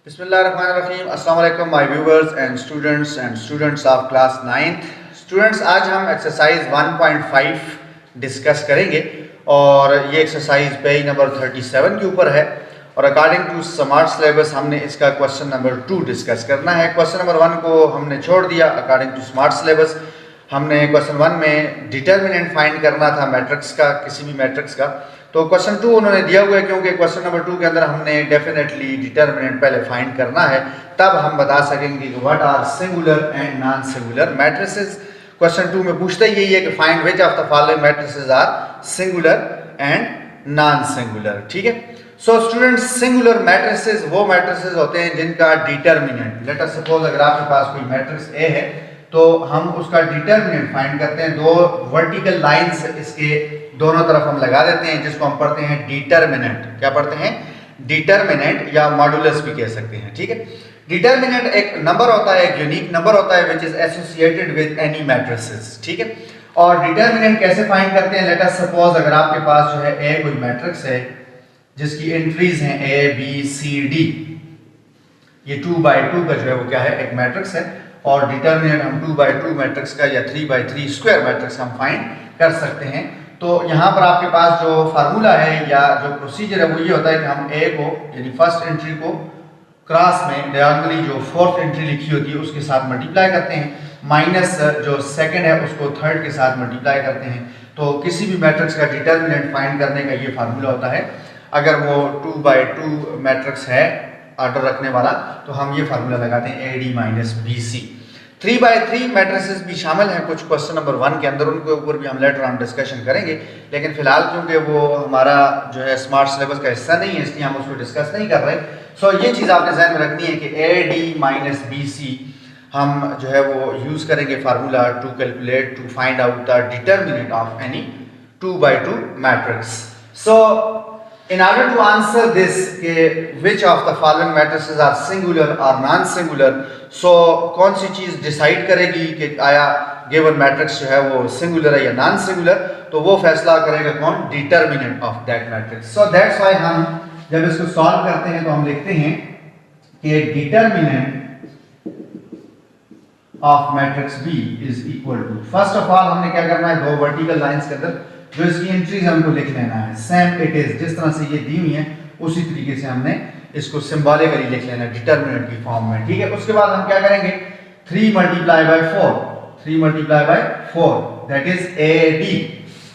बिस्मिल्लाहिर्रहमानिर्रहीम। अस्सलाम वालेकुम my viewers and students of class 9th। Students, आज हम एक्सरसाइज 1.5 डिस्कस करेंगे और ये एक्सरसाइज पेज नंबर 37 के ऊपर है और अकॉर्डिंग टू स्मार्ट सिलेबस हमने इसका क्वेश्चन नंबर 2 डिस्कस करना है। क्वेश्चन नंबर 1 को हमने छोड़ दिया। अकॉर्डिंग टू स्मार्ट सिलेबस हमने क्वेश्चन 1 में डिटर्मिनेंट फाइंड करना था मैट्रिक्स का, किसी भी मैट्रिक्स का। तो क्वेश्चन 2 उन्होंने दिया हुआ है क्योंकि क्वेश्चन नंबर 2 के अंदर हमने डेफिनेटली डिटर्मिनेंट पहले फाइंड करना है, तब हम बता सकेंगे कि what are singular and non singular matrices. Question 2 में पूछता यही है कि find which of the following matrices are singular and non singular. ठीक है। सो स्टूडेंट्स, सिंगुलर मैट्रिसेस वो मैट्रिसेस होते हैं जिनका डिटर्मिनेंट, लेट अस सपोज अगर आपके पास कोई मैट्रिक्स ए है तो हम उसका डिटर्मिनेंट फाइंड करते हैं। दो वर्टिकल लाइंस इसके दोनों तरफ हम लगा देते हैं, जिसको हम पढ़ते हैं डिटर्मिनेंट। क्या पढ़ते हैं? डिटर्मिनेंट, या मॉडुलस भी कह सकते हैं। ठीक है। डिटर्मिनेंट एक नंबर होता है, एक यूनिक नंबर होता है which is associated with any matrices. ठीक है। और डिटर्मिनेंट कैसे फाइंड करते हैं? लेट अस सपोज अगर आपके पास जो है ए कोई मैट्रिक्स है जिसकी एंट्रीज हैं ए बी सी डी, ये 2x2 का जो है वो क्या है, एक मैट्रिक्स है। और डिटर्मिनेंट हम 2x2 मैट्रिक्स का या 3x3 स्क्वायर मैट्रिक्स हम फाइंड कर सकते हैं। तो यहाँ पर आपके पास जो फार्मूला है या जो प्रोसीजर है वो ये होता है कि हम ए को यानी फर्स्ट एंट्री को क्रॉस में डायगोनली जो फोर्थ एंट्री लिखी होती है उसके साथ मल्टीप्लाई करते हैं, माइनस जो सेकंड है उसको थर्ड के साथ मल्टीप्लाई करते हैं। तो किसी भी मैट्रिक्स का डिटर्मिनेंट फाइंड करने का ये फार्मूला होता है। अगर वो 2x2 मैट्रिक्स है ऑर्डर रखने वाला तो हम ये फार्मूला लगाते हैं AD minus BC। 3x3 matrices भी शामिल हैं कुछ क्वेश्चन नंबर 1 के अंदर, उनके ऊपर भी हम लेटर ऑन डिस्कशन करेंगे, लेकिन फिलहाल क्योंकि वो हमारा जो है स्मार्ट सिलेबस का हिस्सा नहीं है इसलिए हम उसको डिस्कस नहीं कर रहे। सो ये चीज़ आपने ध्यान में रखनी है कि AD माइनस BC हम जो है वो यूज़ करेंगे formula to calculate to find out the determinant of any 2x2 matrix. So in order to answer this which of the following matrices are singular or non singular, so कौन सी चीज decide करेगी कि आया given matrix जो है वो singular है या नॉन सिंगुलर, तो वो फैसला करेगा कौन? Determinant of that matrix. So that's why हम जब इसको सॉल्व करते हैं तो हम लिखते हैं कि determinant of matrix B is equal to, first of all हमने क्या करना है, दो वर्टिकल लाइंस के अंदर जो इसकी एंट्रीज हमको लिख लेना है सेम इट इज, जिस तरह से ये दी हुई है उसी तरीके से हमने इसको सिंबॉलिकली लिख लेना है डिटर्मिनेंट की फॉर्म में। ठीक है। उसके बाद हम क्या करेंगे, 3 multiply by 4, 3 multiply by 4 that is AD,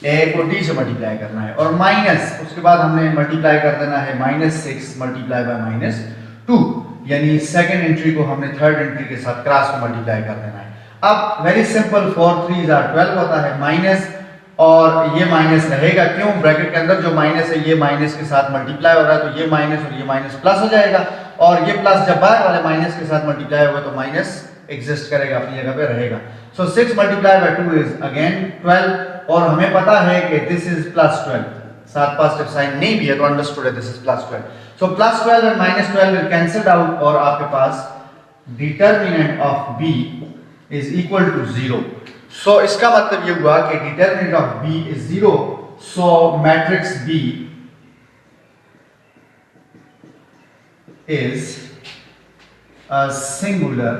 A को D से मल्टीप्लाई करना है, और माइनस उसके बाद हमने मल्टीप्लाई कर देना है -6 मल्टीप्लाई बाय -2, यानी सेकंड एंट्री को हमने थर्ड एंट्री के साथ क्रॉस में मल्टीप्लाई कर देना है। अब वेरी सिंपल, 4 3 12 होता है, माइनस और ये माइनस रहेगा, क्यों? ब्रैकेट के अंदर जो माइनस है ये माइनस के साथ मल्टीप्लाई हो रहा है तो ये माइनस और ये माइनस प्लस हो जाएगा, और ये प्लस जब बाहर वाले माइनस के साथ मल्टीप्लाई होगा तो माइनस एग्जिस्ट करेगा, अपनी जगह पे रहेगा। सो 6 मल्टीप्लाई बाय 2 इज अगेन 12, और हमें पता है कि दिस इज +12, साथ पॉजिटिव साइन नहीं भी है तो अंडरस्टूड है this is +12। So +12 and -12 will cancelled out और आपके पास determinant of B is equal to 0। So इसका मतलब ये हुआ कि determinant of B is 0, so matrix B is a singular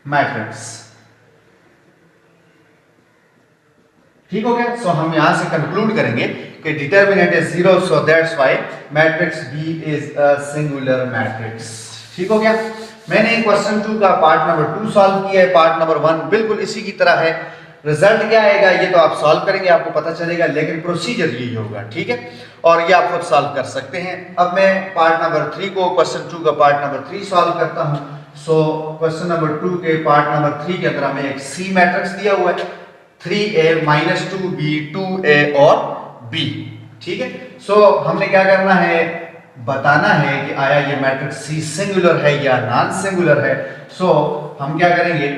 matrix. ठीक हो गया। सो हम यहां से कंक्लूड करेंगे कि determinant is 0, so that's why matrix B is a singular matrix. ठीक हो गया। मैंने क्वेश्चन 2 का पार्ट नंबर 2 सॉल्व किया है, पार्ट नंबर 1 बिल्कुल इसी की तरह है। रिजल्ट क्या आएगा ये तो आप सॉल्व करेंगे आपको पता चलेगा, लेकिन प्रोसीजर यही होगा। ठीक है। और ये आप खुद सॉल्व कर सकते हैं। अब मैं पार्ट नंबर 3 को, क्वेश्चन 2 का पार्ट नंबर 3 सॉल्व करता हूं। सो क्वेश्चन नंबर 2 के पार्ट नंबर 3 के अंदर हमें एक C मैट्रिक्स दिया हुआ है, 3A -2B 2A और B। ठीक है। सो हमने क्या करना है, बताना है कि आया ये मैट्रिक्स C सिंगुलर है या नॉन सिंगुलर है। सो हम क्या करेंगे,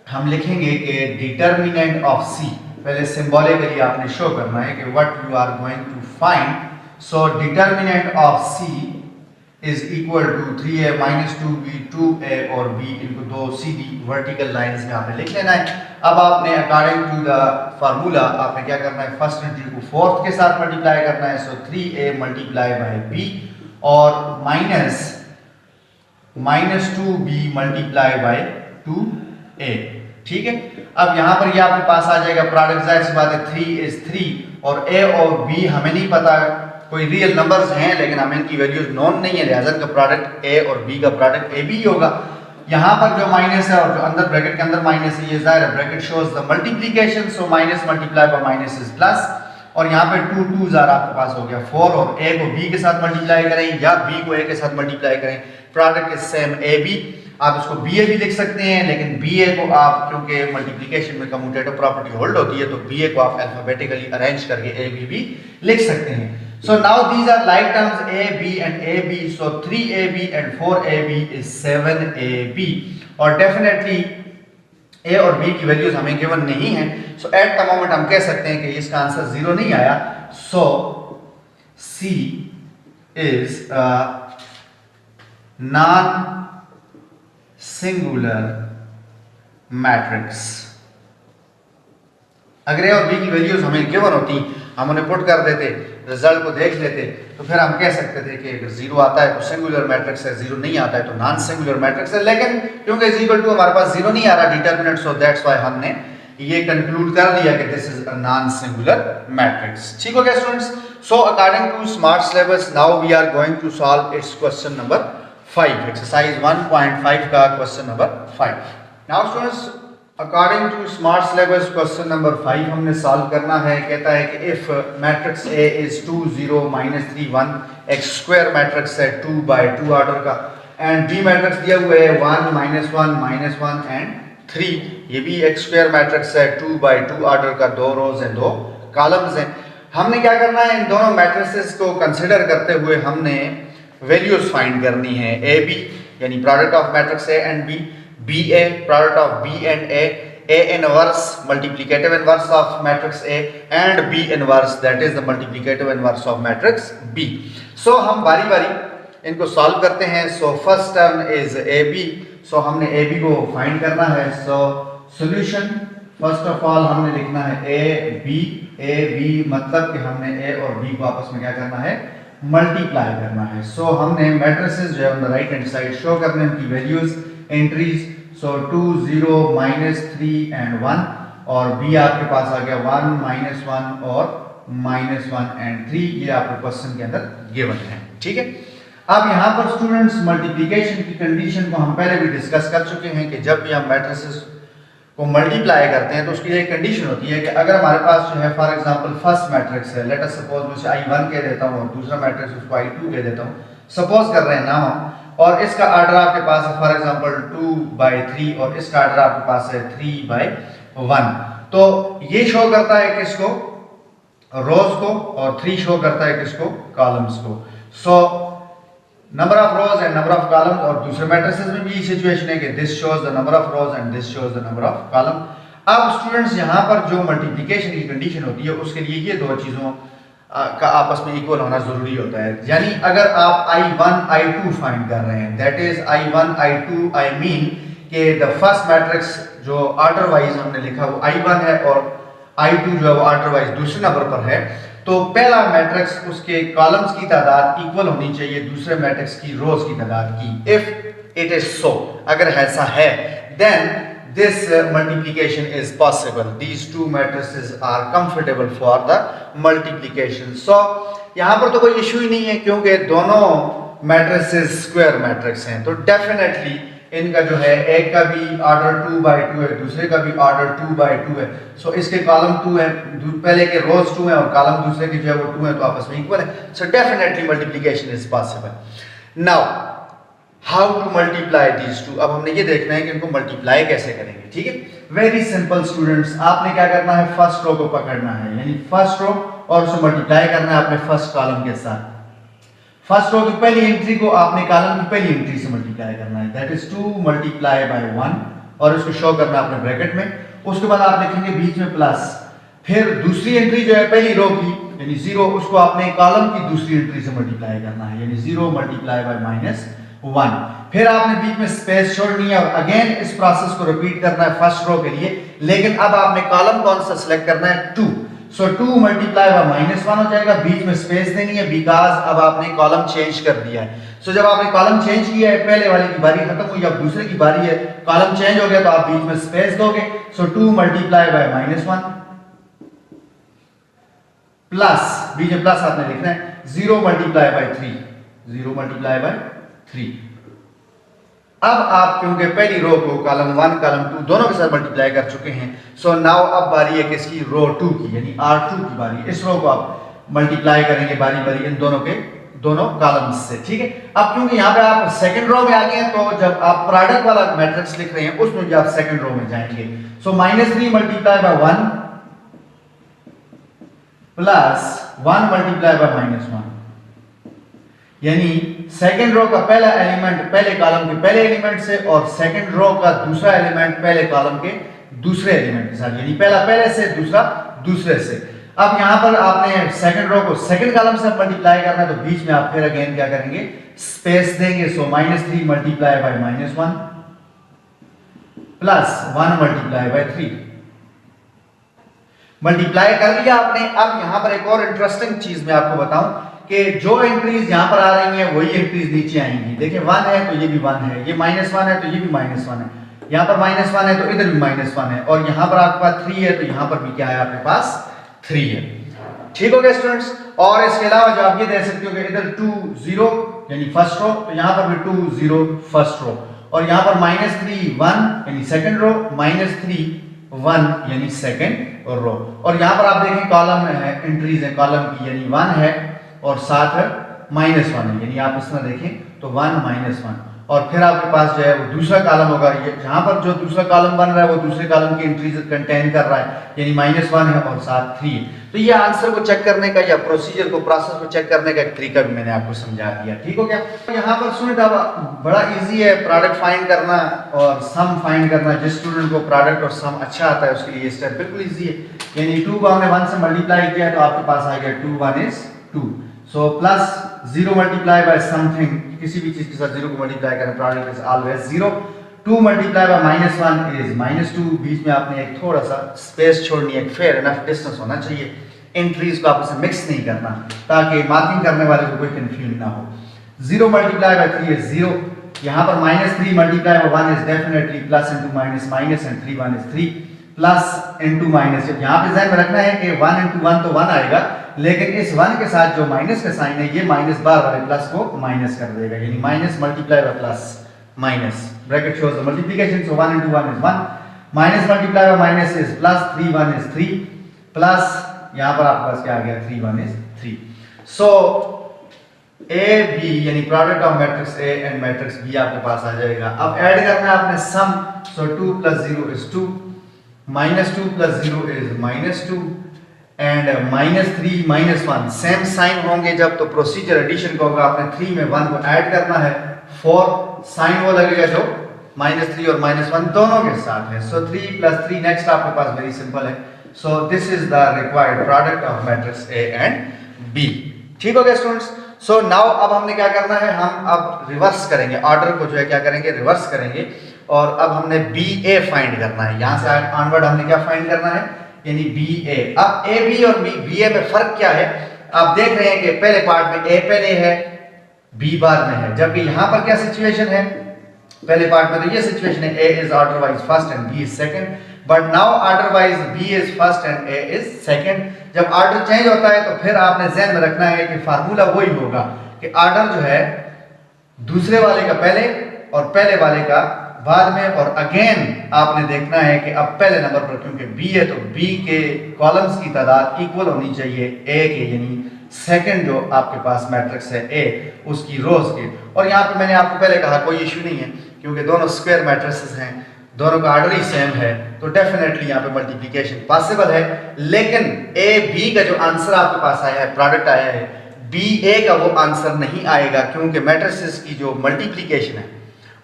हम लिखेंगे कि डिटर्मिनेंट ऑफ C, पहले सिंबॉलिकली आपने शो करना है कि what you are going to find. So determinant of C is equal to 3A -2B 2A और B, इनको दो सीधी वर्टिकल लाइंस में आपने लिख लेना है। अब आपने अकॉर्डिंग टू द फार्मूला आपने क्या करना है, फर्स्ट एंट्री को फोर्थ के साथ मल्टीप्लाई करना है। सो 3A मल्टीप्लाई बाय B और minus 2b multiply by 2a। ठीक है, अब यहां पर ये आपके पास आ जाएगा प्रोडक्ट, जाहिर सी बात है 3 is 3 और a और b हमें नहीं पता, कोई रियल नंबर्स हैं लेकिन हमें इनकी वैल्यूज नोन नहीं है, लिहाजा इनका प्रोडक्ट a और b का प्रोडक्ट a b होगा। यहाँ पर जो माइनस है और जो अंदर ब्रैकेट के अंदर माइनस है, ये जाहिर है bracket shows the multiplication, so minus multiply by minus is plus, और यहाँ पे 2 2 जार आपके पास हो गया 4, और a को b के साथ मल्टीप्लाई करें या b को a के साथ मल्टीप्लाई करें, product is same a b। आप इसको ba भी लिख सकते हैं, लेकिन ba को आप क्योंकि मल्टीप्लिकेशन में कम्यूटेटिव प्रॉपर्टी होल्ड होती है तो ba को आप अल्फाबेटिकली अरेंज करके a b भी लिख सकते हैं। So now these are like terms a, b and ab. So 3ab and 4ab is 7ab. और definitely a और b की वैल्यूज हमें गिवन नहीं है, so at the moment हम कह सकते हैं कि इसका आंसर 0 नहीं आया। So C is a non-singular matrix। अगर a और b की वैल्यूज हमें गिवन होती, हम उन्हें पुट कर देते, रिजल्ट को देख लेते, तो फिर हम कह सकते थे कि अगर 0 आता है तो सिंगुलर मैट्रिक्स है, 0 नहीं आता है तो नॉन सिंगुलर मैट्रिक्स है। लेकिन क्योंकि इज इक्वल टू हमारे पास 0 नहीं आ रहा डिटरमिनेंट, सो दैट्स व्हाई हमने ये कंक्लूड कर लिया कि this is a non singular matrix. ठीक हो गया students? So according to smart syllabus now we are going to solve its question number 5, exercise 1.5 का question number 5। Now students according to smart syllabus question number 5 हमने solve करना है। कहता है कि if matrix A is 2 0 -3 1, x square matrix है 2 by 2 order का, and B matrix दिया हुआ है 1 -1 -1 एंड 3, ये भी x स्क्वायर मैट्रिक्स है 2 बाय 2 ऑर्डर का, 2 रोज हैं 2 कॉलम्स हैं। हमने क्या करना है, इन दोनों मैट्रिसेस को कंसिडर करते हुए हमने वैल्यूज फाइंड करनी है। AB यानी product of matrix A and B, BA product of B and A inverse multiplicative inverse of matrix A and B inverse that is the multiplicative inverse of matrix B। So हम बारी बारी इनको solve करते हैं। So first term is AB, so हमने AB को find करना है। So solution first of all हमने लिखना है AB मतलब कि हमने A और B को आपस में क्या करना है, मल्टीप्लाई करना है। So हमने मैट्रिसेस जो है on the right hand side show करने हैं, उनकी वैल्यूज एंट्रीज, सो 2 0 -3 एंड 1, और B आपके पास आ गया 1 -1 और -1 एंड 3, ये आपके क्वेश्चन के अंदर गिवन है। ठीक है, अब यहाँ पर स्टूडेंट्स मल्टीप्लिकेशन की कंडीशन को हम पहले भी डिस्कस कर चुके हैं कि जब भी हम मैट्रिसेस को मल्टीप्लाई करते हैं तो उसकी एक कंडीशन होती है कि अगर हमारे पास जो है फॉर एग्जांपल फर्स्ट मैट्रिक्स है, लेट अस सपोज मैं उसे I1 कह देता हूँ और दूसरा मैट्रिक्स उसको I2 कह देता हूँ, सपोज कर रहे हैं ना हम, और इसका आर्डर आपके पास है फॉर एग्जांपल 2 बाय 3 और इसका आर्डर आपके पास है 3 बाय 1, तो ये शो करता है किसको, रोज को, और 3 शो करता है किसको, कॉलम्स को। So number of rose and number of columns, और दूसरे मैट्रिसेस में भी ये सिचुएशन है कि this shows the number of rose and this shows the number of column. अब स्टूडेंट्स यहाँ पर जो मल्टीप्लिकेशन की कंडीशन होती है उसके लिए ये दो चीजों का आपस में इक्वल होना जरूरी होता है। यानी अगर आप I1 I2 फाइंड कर रहे हैं, that is I1 I2 I mean कि द फर्स्ट मैट्रिक्स जो ऑर्डर वाइज हमने लिखा वो I1 है और I2 जो है वो ऑर्डर वाइज दूसरे नंबर पर है, तो पहला मैट्रिक्स उसके कॉलम्स की तादाद इक्वल होनी चाहिए दूसरे मैट्रिक्स की रोज की तादाद की। इफ इट इज सो, अगर ऐसा है, then this multiplication is possible, these two matrices are comfortable for the multiplication। so यहाँ पर तो कोई इशू ही नहीं है क्योंकि दोनों matrices स्क्वायर मैट्रिक्स हैं, तो डेफिनेटली इनका जो है एक का भी ऑर्डर 2 बाय 2 है, दूसरे का भी ऑर्डर 2 बाय 2 है, सो इसके कॉलम 2 है, पहले के रोज 2 है और कॉलम दूसरे के जो है वो 2 है, तो आपस में इक्वल है, so definitely multiplication is possible. Now how to multiply these two, अब हमने ये देखना है कि इनको मल्टीप्लाई कैसे करेंगे। ठीक है, वेरी सिंपल स्टूडेंट्स, आपने क्या करना है, फर्स्ट रो को पकड़ना है, यानी फर्स्ट रो, और उसे मल्टीप्लाई करना है अपने फर्स्ट कॉलम के साथ। फर्स्ट रो की पहली एंट्री को आपने कॉलम की पहली एंट्री से मल्टीप्लाई करना है, दैट इज 2 मल्टीप्लाई बाय 1, और इसको शो करना है अपने ब्रैकेट में। उसके बाद आप लिखेंगे बीच में प्लस, फिर दूसरी एंट्री जो है पहली रो की यानी 0, उसको आपने कॉलम की दूसरी एंट्री से मल्टीप्लाई करना है, यानी 0 मल्टीप्लाई बाय -1, फिर आपने बीच में स्पेस छोड़नी है और अगेन इस प्रोसेस को रिपीट करना है फर्स्ट रो के लिए, लेकिन अब आपने कॉलम कौन सा सिलेक्ट करना है, 2। सो 2 मल्टीप्लाई बाय -1 हो जाएगा, बीच में स्पेस देनी है बिकॉज अब आपने कॉलम चेंज कर दिया है। सो जब आपने कॉलम चेंज किया है, पहले वाले की बारी खत्म हुई, अब दूसरे की बारी है, कॉलम चेंज हो गया तो आप बीच में स्पेस दोगे। सो 2 मल्टीप्लाई बाय -1 प्लस, बीच में प्लस आपने लिखना है, 0 मल्टीप्लाई बाय 3, 0 मल्टीप्लाई बाय 3। अब आप क्योंकि पहली रो को कॉलम 1 कॉलम 2 दोनों के साथ मल्टीप्लाई कर चुके हैं, सो नाउ अब बारी है किसकी, रो 2 की, यानी R2 की बारी। इस रो को आप मल्टीप्लाई करेंगे बारी बारी इन दोनों के दोनों कॉलम्स से, ठीक है। अब क्योंकि यहाँ पे आप सेकंड रो में आ गए हैं, तो जब आप प्रोडक्ट वाला मैट्रिक्स लिख रहे हैं उसमें भी आप सेकंड रो में जाएंगे। सो -3 multiply by 1 plus 1 multiply bye -1, यानी सेकंड रो का पहला एलिमेंट पहले कॉलम के पहले एलिमेंट से और सेकंड रो का दूसरा एलिमेंट पहले कॉलम के दूसरे एलिमेंट के साथ, यानी पहला पहले से दूसरा दूसरे से। अब यहां पर आपने सेकंड रो को सेकंड कॉलम से मल्टीप्लाई करना है, तो बीच में आप फिर अगेन क्या करेंगे, स्पेस देंगे। सो -3 multiply by -1 plus 1 multiply bye 3, multiply कर लिया आपने। अब यहां पर एक और इंटरेस्टिंग चीज मैं आपको बताऊं कि जो एंट्रीज यहां पर आ रही हैं वही एंट्रीज नीचे आएंगी। देखिए 1 है तो ये भी 1 है, ये -1 है तो ये भी -1 है, यहां पर -1 है तो इधर भी -1 है, और यहां पर आपके पास 3 है तो यहां पर भी क्या है, आपके पास 3 है। ठीक हो गया स्टूडेंट्स। और इसके अलावा जो आप ये दे सकते हो कि इधर 2 0 यानी फर्स्ट रो, तो यहां पर भी 2 0 फर्स्ट रो, और यहां पर -3 1 यानी सेकंड रो, -3 1 यानी सेकंड रो। और यहां पर आप देखें कॉलम में है, एंट्रीज है कॉलम की, यानी 1 है और साथ है -1 है, यानी आप इस तरह देखें तो 1 -1, और फिर आपके पास जो है वो दूसरा कॉलम होगा, ये जहां पर जो दूसरा कॉलम बन रहा है वो दूसरे कॉलम की एंट्रीज कंटेन कर रहा है, यानी -1 है और साथ 3 है। तो ये आंसर को चेक करने का या प्रोसीजर को प्रोसेस को चेक करने का एक तरीका भी मैंने आपको समझा दिया। ठीक हो गया। यहाँ पर स्टूडेंट अब बड़ा इजी है प्रोडक्ट फाइंड करना और सम फाइंड करना। जिस स्टूडेंट को प्रोडक्ट और सम अच्छा आता है उसके लिए ये स्टेप बिल्कुल इजी है। यानी 2 को हमने 1 से मल्टीप्लाई किया तो आपके पास आ गया 2 1 is 2। So plus 0 multiply by something, किसी भी चीज के साथ 0 को मल्टीप्लाई करें product is always 0। 2 multiply by -1 is -2। बीच में आपने एक थोड़ा सा स्पेस छोड़नी है, फेयर इनफ डिस्टेंस होना चाहिए। एंट्रीज को आपस में मिक्स नहीं करना ताकि मार्किंग करने वाले को कोई कंफ्यूजन ना हो। 0 मल्टीप्लाई बाय 3 इज 0। यहाँ पर -3 multiply by 1 is definitely plus into minus minus, and 3 1 is 3 plus into minus. यहाँ पे ध्यान में रखना है कि 1 इंटू 1 तो 1 आएगा, लेकिन इस 1 के साथ जो माइनस का साइन है ये माइनस बार वाले प्लस को माइनस कर देगा, यानी minus multiply by plus minus. Bracket shows the multiplication, so 1 into 1 is 1, minus multiply by minus is plus, 3 1 is 3 plus यहाँ पर आपके पास क्या आ गया 3 1 is 3। सो ए बी यानी product of matrix A and matrix B आपके पास आ जाएगा। अब ऐड करना है आपने sum, so 2 plus 0 is 2, -2 plus 0 is -2 and -3 -1 same sign होंगे जब, तो प्रोसीजर एडिशन का होगा। आपने 3 में 1 को ऐड करना है, 4 साइन वो लगेगा जो -3 और -1 दोनों के साथ है। सो 3 plus 3 नेक्स्ट आपके पास वेरी सिंपल है। So this is the required product of matrix A and B. ठीक हो गया स्टूडेंट्स। सो नाउ अब हमने क्या करना है, हम अब रिवर्स करेंगे, ऑर्डर को जो है क्या करेंगे, रिवर्स करेंगे। और अब हमने बी ए फाइंड करना है, यहां से ऑनवर्ड हमने क्या फाइंड करना है, यानी बी ए। अब ए बी और बी ए में फर्क क्या है, आप देख रहे हैं कि पहले पार्ट में ए पहले है बी बाद में है, जबकि यहां पर क्या सिचुएशन है, पहले पार्ट में तो ये सिचुएशन है A is order wise first and B is second, but now order wise B is first and A is second. जब ऑर्डर चेंज होता है तो फिर आपने ध्यान में रखना है कि फार्मूला वही होगा कि ऑर्डर जो है दूसरे वाले का पहले और पहले वाले का बाद में, और अगेन आपने देखना है कि अब पहले नंबर पर क्योंकि बी है तो बी के कॉलम्स की तादाद इक्वल होनी चाहिए ए के, यानी सेकंड जो आपके पास मैट्रिक्स है ए उसकी रोज के। और यहाँ पे मैंने आपको पहले कहा कोई इशू नहीं है क्योंकि दोनों स्क्वायर मैट्रिसेस हैं, दोनों का ऑर्डर ही सेम है, तो डेफिनेटली यहाँ पे मल्टीप्लिकेशन पॉसिबल है। लेकिन ए बी का जो आंसर आपके पास आया है, प्रोडक्ट आया है, बी ए का वो आंसर नहीं आएगा क्योंकि मैट्रिसेस की जो मल्टीप्लिकेशन है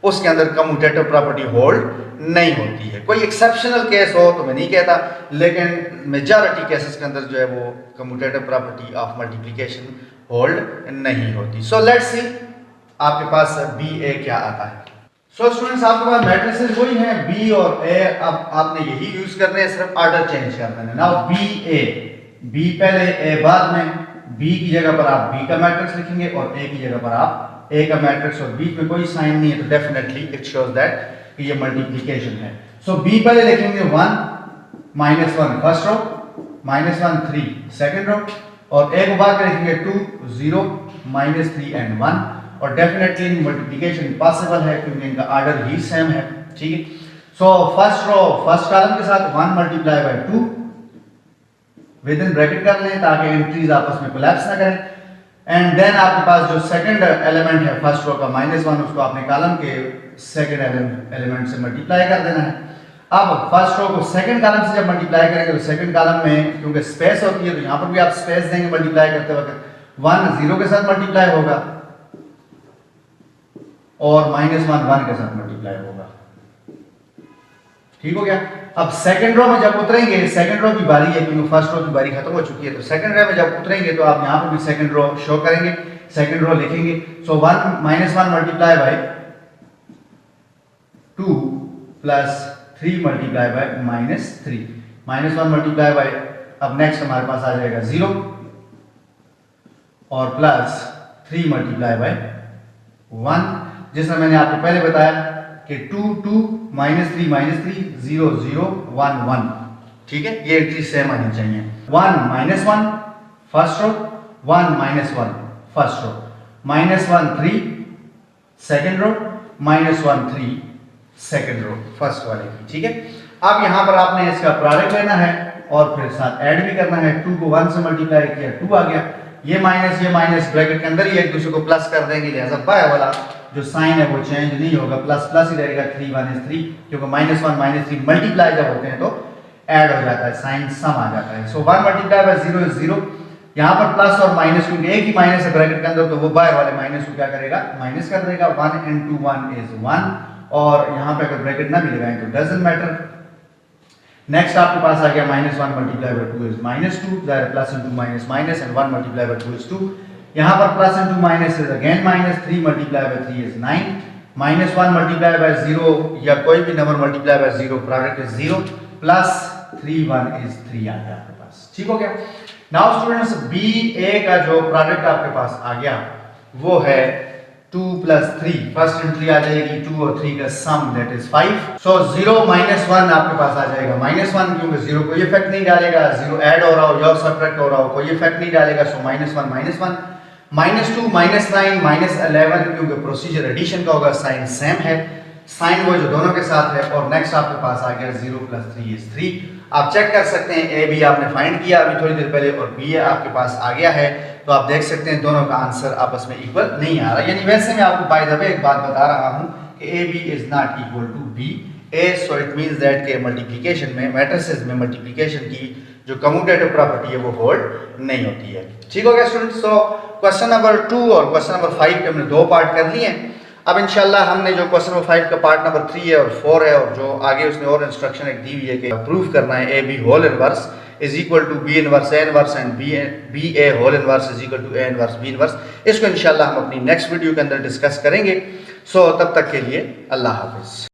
उसके अंदर कम्यूटेटिव प्रॉपर्टी होल्ड नहीं होती है। कोई एक्सेप्शनल केस हो तो मैं नहीं कहता, लेकिन मेजॉरिटी केसेस के अंदर जो है वो commutative property of multiplication hold नहीं होती। सो लेट्स सी आपके पास बी ए क्या आता है। सो स्टूडेंट्स आपके पास मैट्रिसेस वही हैं बी और ए, अब आपने यही यूज करने हैं, सिर्फ ऑर्डर चेंज करना है। नाउ बी ए बी पहले ए बाद में, बी की जगह पर आप बी का मैट्रिक्स लिखेंगे और ए की जगह पर आप ए का मैट्रिक्स, और बीच में कोई साइन नहीं है तो डेफिनेटली इट शोज दैट कि ये मल्टीप्लिकेशन है। सो बी पहले लिखेंगे 1 -1 फर्स्ट रो, -1 3 सेकंड रो, और ए को बाद में लिखेंगे 2 0 -3 एंड 1, और डेफिनेटली मल्टीप्लिकेशन पॉसिबल है क्योंकि इनका ऑर्डर ही सेम है। ठीक है, so first row first column के साथ 1 multiply by 2 within bracket कर लें ताकि एंट्रीज आपस में कोलैप्स ना करें, एंड देन आपके पास जो सेकंड एलिमेंट है फर्स्ट रो का -1, उसको आपने कॉलम के सेकंड एलिमेंट से मल्टीप्लाई कर देना है। अब फर्स्ट रो को सेकंड कॉलम से जब मल्टीप्लाई करेंगे तो सेकंड कॉलम में क्योंकि स्पेस होती है तो यहां पर भी आप स्पेस देंगे मल्टीप्लाई करते वक्त, 1 0 के साथ मल्टीप्लाई होगा और -1 1 के साथ मल्टीप्लाई होगा। ठीक हो गया। अब सेकंड रो में जब उतरेंगे, सेकंड रो की बारी है क्योंकि फर्स्ट रो की बारी खत्म हो चुकी है, तो सेकंड रो में जब उतरेंगे तो आप यहां पर भी सेकंड रो शो करेंगे, सेकंड रो लिखेंगे। सो 1 -1 multiply by 2 plus 3 multiply by -3, -1 multiply bye, अब नेक्स्ट हमारे पास आ जाएगा 0 और प्लस 3 मल्टीप्लाई बाय 1, जिसमें मैंने आपको पहले बताया कि 2 2 -3 0 0 1 1। ठीक है, ये एंट्री सेम आनी चाहिए। 1 -1 first row, 1 -1 first row, -1 3 second row, -1 3 second row first वाले की। ठीक है, अब यहां पर आपने इसका प्रोडक्ट लेना है और फिर साथ ऐड भी करना है। 2 को 1 से मल्टीप्लाई किया 2 आ गया, ये माइनस ब्रैकेट के अंदर ही एक दूसरे को प्लस कर देंगे, लिहाजा बाय वाला जो साइन है वो चेंज नहीं होगा, प्लस प्लस ही रहेगा, 3 1 3, क्योंकि -1 -3 मल्टीप्लाई जब होते हैं तो ऐड हो जाता है, साइन सम आ जाता है। सो 1 मल्टीप्लाई बाय 0 इज 0, यहाँ पर प्लस और माइनस क्योंकि एक ही माइनस है ब्रैकेट के अंदर तो वो बाय वाले माइनस को क्या करेगा, माइनस कर देगा। 1 into 1 is 1, और यहाँ पे अगर ब्रैकेट ना भी लगाएं तो डजंट मैटर। नेक्स्ट आपके पास आ गया -1 multiply by 2 is -2, plus into minus minus, and 1 multiply by 2 is 2। यहाँ पर plus into minus is again minus, 3 multiply by 3 is 9, -1 multiply bye 0 या कोई भी number multiply by 0 product is 0, plus 3 1 is 3 आ गया आपके पास। ठीक हो गया। नाउ स्टूडेंट्स, बी ए का जो प्रोडक्ट आपके पास आ गया वो है 2 प्लस 3, फर्स्ट एंट्री आ जाएगी 2 और 3 का सम दैट इज 5। सो 0 -1 आपके पास आ जाएगा -1, क्योंकि 0 कोई इफेक्ट नहीं डालेगा, 0 ऐड हो रहा हो या सब्ट्रैक्ट हो रहा हो कोई इफेक्ट नहीं डालेगा। सो -1 -1, -2 -9 -11, क्योंकि प्रोसीजर एडिशन का होगा, साइन सेम है, साइन वो जो दोनों के साथ है। और नेक्स्ट आपके पास आ गया 0 + 3 इज 3। आप चेक कर सकते हैं, ए बी आपने फाइंड किया अभी थोड़ी देर पहले और बी आपके पास आ गया है, तो आप देख सकते हैं दोनों का आंसर आपस में इक्वल नहीं आ रहा। यानी वैसे मैं आपको बाय द वे एक बात बता रहा हूं कि A B is not equal to B A, so it means that के मल्टीप्लिकेशन में, मैट्रिसेस में मल्टीप्लिकेशन की जो कम्यूटेटिव प्रॉपर्टी है वो होल्ड नहीं होती है। ठीक हो गया स्टूडेंट्स। सो क्वेश्चन नंबर 2 और क्वेश्चन नंबर 5 के हमने 2 पार्ट कर लिए हैं। अब इंशाल्लाह हमने जो क्वेश्चन नंबर 5 का पार्ट नंबर 3 है और 4 है, और जो आगे उसने और इंस्ट्रक्शन एक दी हुई है कि प्रूव करना है A B whole inverse is equal to B inverse A inverse and B A whole inverse is equal to A inverse B inverse. इसको इंशाल्लाह हम अपनी नेक्स्ट वीडियो के अंदर डिस्कस करेंगे। सो तब तक के लिए अल्लाह हाफिज।